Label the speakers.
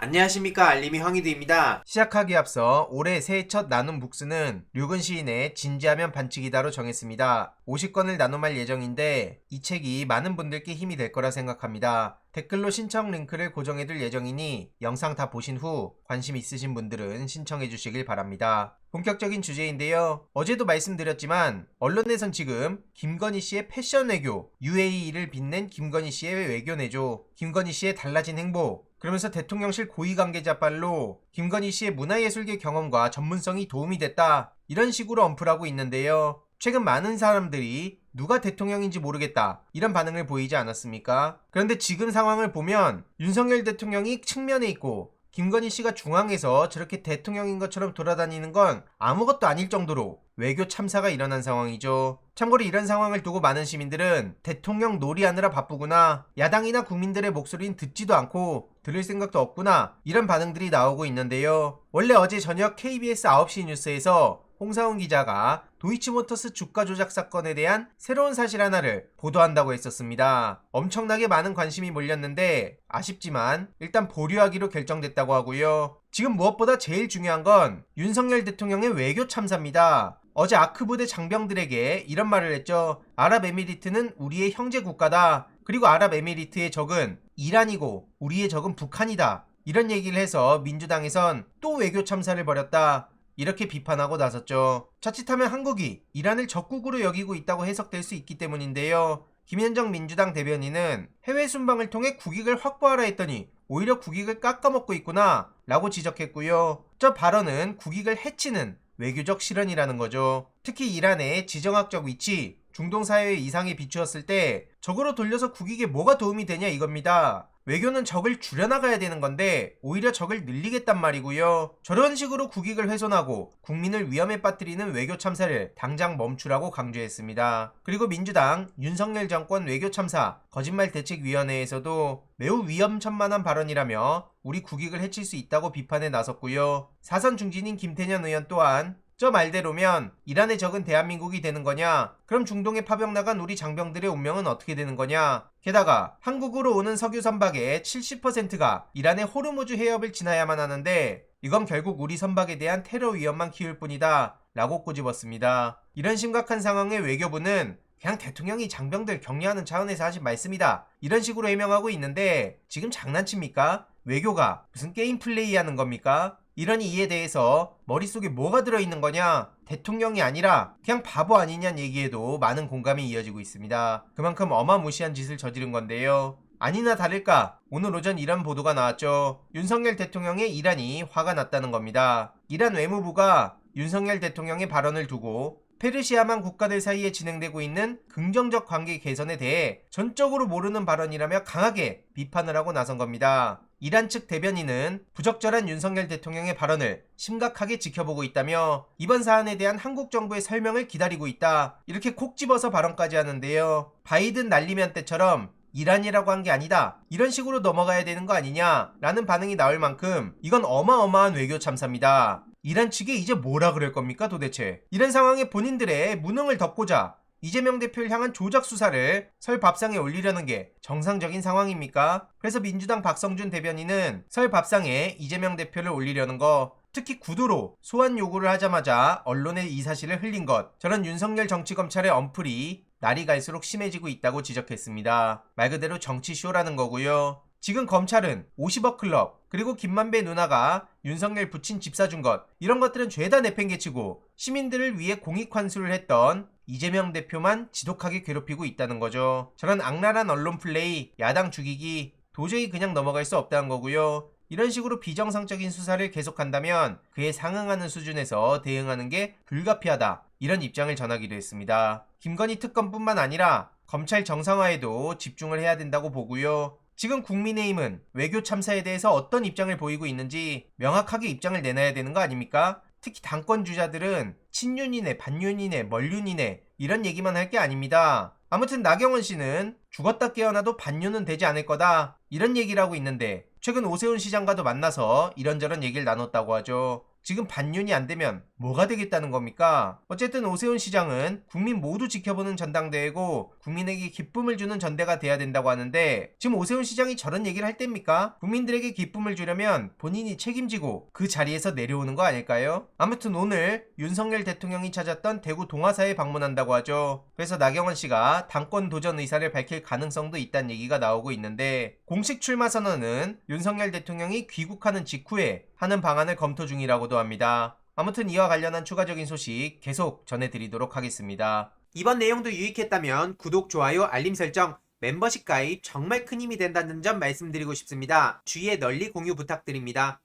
Speaker 1: 안녕하십니까, 알림이 황희두입니다.
Speaker 2: 시작하기에 앞서 올해 새해 첫 나눔 북스는 류근 시인의 진지하면 반칙이다로 정했습니다. 50권을 나눔할 예정인데 이 책이 많은 분들께 힘이 될 거라 생각합니다. 댓글로 신청 링크를 고정해둘 예정이니 영상 다 보신 후 관심 있으신 분들은 신청해 주시길 바랍니다. 본격적인 주제인데요. 어제도 말씀드렸지만 언론에선 지금 김건희 씨의 패션 외교, UAE를 빛낸 김건희 씨의 외교내조, 김건희 씨의 달라진 행보, 그러면서 대통령실 고위 관계자 발로 김건희 씨의 문화예술계 경험과 전문성이 도움이 됐다, 이런 식으로 언플하고 있는데요. 최근 많은 사람들이 누가 대통령인지 모르겠다, 이런 반응을 보이지 않았습니까? 그런데 지금 상황을 보면 윤석열 대통령이 측면에 있고 김건희 씨가 중앙에서 저렇게 대통령인 것처럼 돌아다니는 건 아무것도 아닐 정도로 외교 참사가 일어난 상황이죠. 참고로 이런 상황을 두고 많은 시민들은 대통령 놀이하느라 바쁘구나, 야당이나 국민들의 목소리는 듣지도 않고 들을 생각도 없구나, 이런 반응들이 나오고 있는데요. 원래 어제 저녁 KBS 9시 뉴스에서 홍사훈 기자가 도이치모터스 주가 조작 사건에 대한 새로운 사실 하나를 보도한다고 했었습니다. 엄청나게 많은 관심이 몰렸는데 아쉽지만 일단 보류하기로 결정됐다고 하고요. 지금 무엇보다 제일 중요한 건 윤석열 대통령의 외교 참사입니다. 어제 아크 부대 장병들에게 이런 말을 했죠. 아랍에미리트는 우리의 형제 국가다. 그리고 아랍에미리트의 적은 이란이고 우리의 적은 북한이다, 이런 얘기를 해서 민주당에선 또 외교 참사를 벌였다, 이렇게 비판하고 나섰죠. 자칫하면 한국이 이란을 적국으로 여기고 있다고 해석될 수 있기 때문인데요. 김현정 민주당 대변인은 해외 순방을 통해 국익을 확보하라 했더니 오히려 국익을 깎아먹고 있구나 라고 지적했고요. 저 발언은 국익을 해치는 외교적 실언이라는 거죠. 특히 이란의 지정학적 위치, 중동 사회의 이상에 비추었을 때 적으로 돌려서 국익에 뭐가 도움이 되냐 이겁니다. 외교는 적을 줄여나가야 되는 건데 오히려 적을 늘리겠단 말이고요. 저런 식으로 국익을 훼손하고 국민을 위험에 빠뜨리는 외교 참사를 당장 멈추라고 강조했습니다. 그리고 민주당 윤석열 정권 외교 참사 거짓말대책위원회에서도 매우 위험천만한 발언이라며 우리 국익을 해칠 수 있다고 비판에 나섰고요. 사선 중진인 김태년 의원 또한 저 말대로면 이란의 적은 대한민국이 되는 거냐? 그럼 중동에 파병 나간 우리 장병들의 운명은 어떻게 되는 거냐? 게다가 한국으로 오는 석유 선박의 70%가 이란의 호르무즈 해협을 지나야만 하는데 이건 결국 우리 선박에 대한 테러 위험만 키울 뿐이다 라고 꼬집었습니다. 이런 심각한 상황에 외교부는 그냥 대통령이 장병들 격려하는 차원에서 하신 말씀이다, 이런 식으로 해명하고 있는데 지금 장난칩니까? 외교가 무슨 게임 플레이 하는 겁니까? 이러니 이에 대해서 머릿속에 뭐가 들어있는 거냐? 대통령이 아니라 그냥 바보 아니냐는 얘기에도 많은 공감이 이어지고 있습니다. 그만큼 어마무시한 짓을 저지른 건데요. 아니나 다를까 오늘 오전 이런 보도가 나왔죠. 윤석열 대통령의 이란이 화가 났다는 겁니다. 이란 외무부가 윤석열 대통령의 발언을 두고 페르시아만 국가들 사이에 진행되고 있는 긍정적 관계 개선에 대해 전적으로 모르는 발언이라며 강하게 비판을 하고 나선 겁니다. 이란 측 대변인은 부적절한 윤석열 대통령의 발언을 심각하게 지켜보고 있다며 이번 사안에 대한 한국 정부의 설명을 기다리고 있다, 이렇게 콕 집어서 발언까지 하는데요. 바이든 날리면 때처럼 이란이라고 한 게 아니다, 이런 식으로 넘어가야 되는 거 아니냐 라는 반응이 나올 만큼 이건 어마어마한 외교 참사입니다. 이란 측에 이제 뭐라 그럴 겁니까 도대체? 이런 상황에 본인들의 무능을 덮고자 이재명 대표를 향한 조작 수사를 설 밥상에 올리려는 게 정상적인 상황입니까? 그래서 민주당 박성준 대변인은 설 밥상에 이재명 대표를 올리려는 거, 특히 구두로 소환 요구를 하자마자 언론에 이 사실을 흘린 것, 저런 윤석열 정치검찰의 언플이 날이 갈수록 심해지고 있다고 지적했습니다. 말 그대로 정치쇼라는 거고요. 지금 검찰은 50억 클럽, 그리고 김만배 누나가 윤석열 부친 집 사준 것, 이런 것들은 죄다 내팽개치고 시민들을 위해 공익 환수를 했던 이재명 대표만 지독하게 괴롭히고 있다는 거죠. 저런 악랄한 언론 플레이, 야당 죽이기 도저히 그냥 넘어갈 수 없다는 거고요. 이런 식으로 비정상적인 수사를 계속한다면 그에 상응하는 수준에서 대응하는 게 불가피하다, 이런 입장을 전하기도 했습니다. 김건희 특검뿐만 아니라 검찰 정상화에도 집중을 해야 된다고 보고요. 지금 국민의힘은 외교 참사에 대해서 어떤 입장을 보이고 있는지 명확하게 입장을 내놔야 되는 거 아닙니까? 특히 당권 주자들은 친윤이네 반윤이네 멀윤이네 이런 얘기만 할 게 아닙니다. 아무튼 나경원 씨는 죽었다 깨어나도 반윤은 되지 않을 거다, 이런 얘기를 하고 있는데 최근 오세훈 시장과도 만나서 이런저런 얘기를 나눴다고 하죠. 지금 반년이 안 되면 뭐가 되겠다는 겁니까? 어쨌든 오세훈 시장은 국민 모두 지켜보는 전당대회고 국민에게 기쁨을 주는 전대가 돼야 된다고 하는데 지금 오세훈 시장이 저런 얘기를 할 때입니까? 국민들에게 기쁨을 주려면 본인이 책임지고 그 자리에서 내려오는 거 아닐까요? 아무튼 오늘 윤석열 대통령이 찾았던 대구 동화사에 방문한다고 하죠. 그래서 나경원 씨가 당권 도전 의사를 밝힐 가능성도 있다는 얘기가 나오고 있는데 공식 출마 선언은 윤석열 대통령이 귀국하는 직후에 하는 방안을 검토 중이라고도 합니다. 아무튼 이와 관련한 추가적인 소식 계속 전해드리도록 하겠습니다.
Speaker 1: 이번 내용도 유익했다면 구독, 좋아요, 알림 설정, 멤버십 가입 정말 큰 힘이 된다는 점 말씀드리고 싶습니다. 주위에 널리 공유 부탁드립니다.